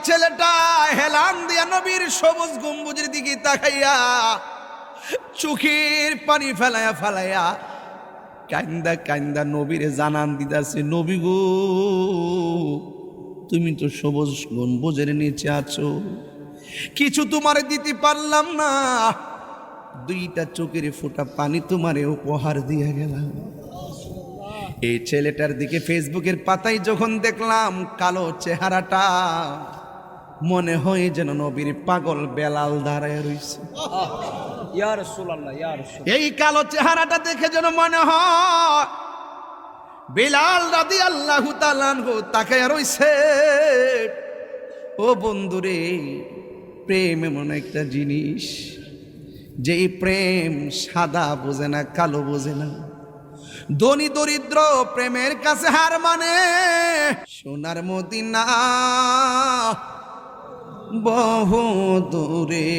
ছেলেটা হেলান দিয়া নবীর সবুজ গম্বুজের দিকে তাকাইয়া চোখের পানি ফেলাইয়া ফেলাইয়া কান্দা কান্দা নবীরে জানান দিতেছে, নবী গো, তুমি তো সবুজ গম্বুজের নিচে আছো, কিছু তোমারে দিতে পারলাম না, দুইটা চোখের ফোঁটা পানি তোমারে উপহার দিয়ে গেলাম। এই ছেলেটার দিকে ফেসবুকের পাতায় যখন দেখলাম কালো চেহারাটা, মনে হয় যেন নবীর পাগল বেলাল দাঁড়ায় রইছে। ইয়া রাসূলুল্লাহ, ইয়া রাসূল। এই কালো চেহারাটা দেখে যেন মনে হয় বেলাল রাদিয়াল্লাহু তাআলা আনহু তাকায় রইছে। ও বন্ধুরে, প্রেম এমন একটা জিনিস, যেই প্রেম সাদা বোঝে না, কালো বোঝে না, ধনী দরিদ্র প্রেমের কাছে হার মানে। সোনার মদিনা বহু দূরে,